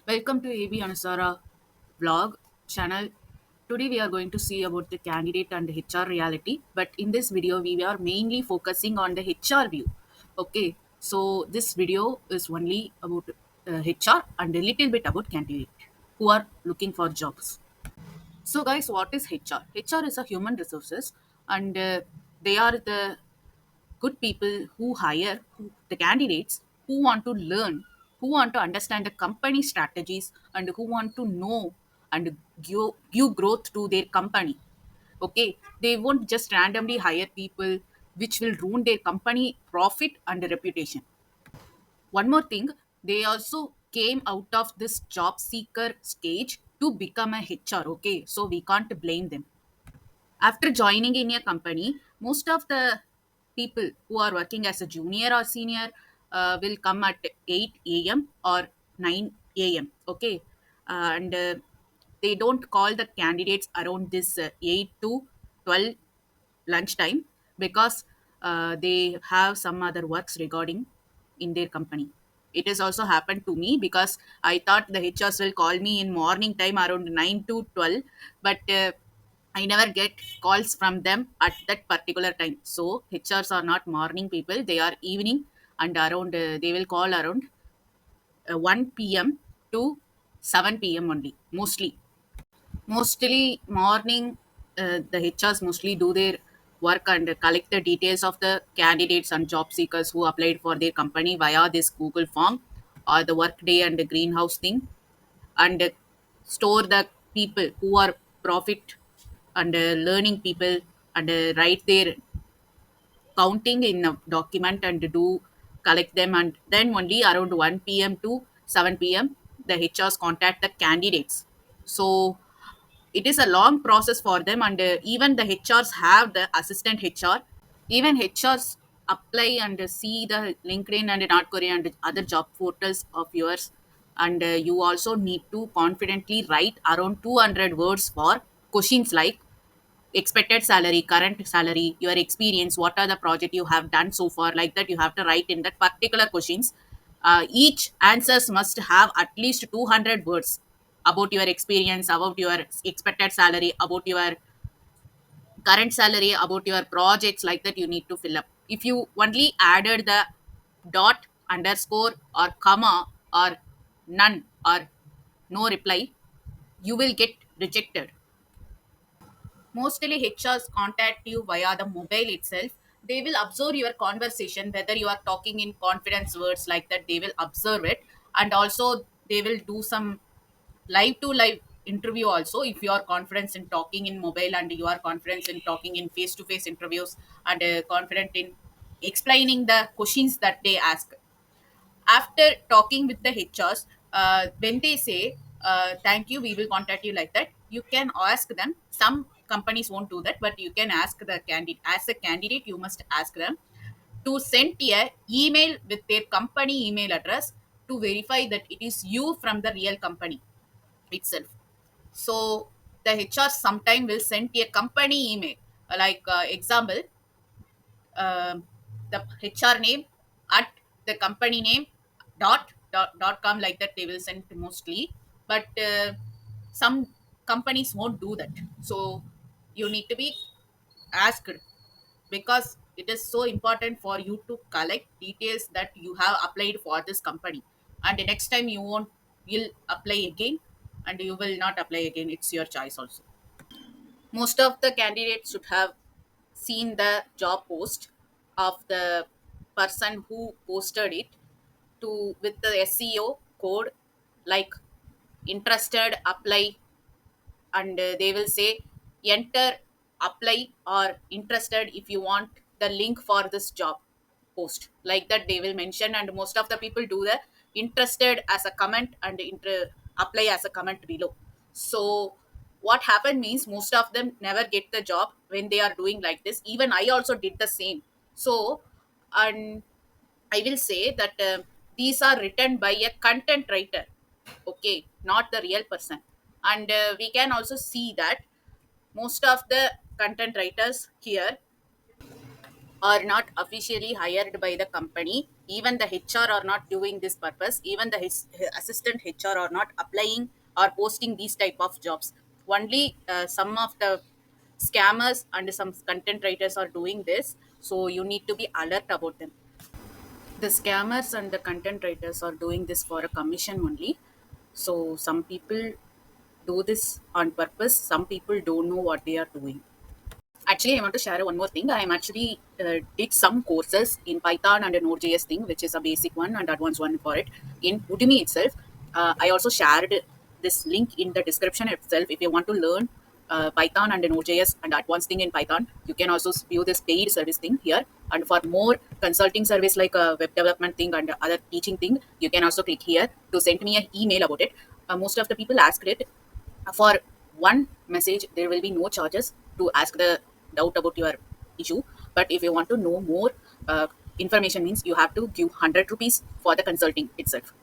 Welcome to AB Anusara vlog channel. Today we are going to see about the candidate and the HR reality. But in this video, we are mainly focusing on the HR view. Okay, so this video is only about HR and a little bit about candidate who are looking for jobs. So, guys, what is HR? HR is a human resources, and they are the good people who hire the candidates who want to learn, who want to understand the company strategies, and who want to know and give growth to their company. Okay, they won't just randomly hire people which will ruin their company profit and reputation. One more thing, they also came out of this job seeker stage to become a HR. Okay, so we can't blame them. After joining in a company, most of the people who are working as a junior or senior will come at 8 a.m. or 9 a.m. Okay, and they don't call the candidates around this 8 to 12 lunchtime because they have some other works regarding in their company. It has also happened to me because I thought the HRs will call me in morning time around 9 to 12, but I never get calls from them at that particular time. So HRs are not morning people; they are evening, and around they will call around 1 p.m. to 7 p.m. only, mostly. Mostly morning, the HRs mostly do their work and collect the details of the candidates and job seekers who applied for their company via this Google form or the workday and the greenhouse thing, and store the people who are profit and learning people, and write their counting in a document and do collect them, and then only around 1 p.m. to 7 p.m. the HRs contact the candidates. So it is a long process for them, and even the HRs have the assistant HR. Even HRs apply and see the LinkedIn and North Korea and other job portals of yours, and you also need to confidently write around 200 words for questions like expected salary, current salary, your experience, what are the project you have done so far, like that you have to write in that particular questions. Each answers must have at least 200 words about your experience, about your expected salary, about your current salary, about your projects, like that you need to fill up. If you only added the dot, underscore, or comma, or none, or no reply, you will get rejected. Mostly HRs contact you via the mobile itself. They will observe your conversation, whether you are talking in confidence words, like that, they will observe it. And also they will do some live to live interview also, if you are confident in talking in mobile and you are confident in talking in face to face interviews, and confident in explaining the questions that they ask. After talking with the HRs, when they say thank you, we will contact you, like that, you can ask them. Some companies won't do that, but you can ask the candidate. As a candidate, you must ask them to send a email with their company email address to verify that it is you from the real company itself. So the HR sometime will send a company email, like example, um, the HR name at the company name dot com, like that they will send mostly. But some companies won't do that. So you need to be asked, because it is so important for you to collect details that you have applied for this company, and the next time you won't, you'll apply again, and you will not apply again. It's your choice also. Most of the candidates should have seen the job post of the person who posted it, to with the SEO code like interested apply, and they will say enter apply or interested if you want the link for this job post, like that they will mention. And most of the people do the interested as a comment and apply as a comment below. So what happened means most of them never get the job when they are doing like this. Even I also did the same. So, and I will say that these are written by a content writer, okay, not the real person. And we can also see that most of the content writers here are not officially hired by the company. even the HR are not doing this purpose, even the assistant HR are not applying or posting these type of jobs. Only some of the scammers and some content writers are doing this, so you need to be alert about them. The scammers and the content writers are doing this for a commission only. So some people do this on purpose, some people don't know what they are doing. Actually, I want to share one more thing. I am actually did some courses in Python and a Node.js thing, which is a basic one and advanced one for it in Udemy itself. I also shared this link in the description itself. If you want to learn Python and a Node.js and advanced thing in Python, you can also view this paid service thing here. And for more consulting service like web development thing and other teaching thing, you can also click here to send me an email about it. Most of the people asked it for one message. There will be no charges to ask the doubt about your issue, but if you want to know more information, means you have to give 100 rupees for the consulting itself.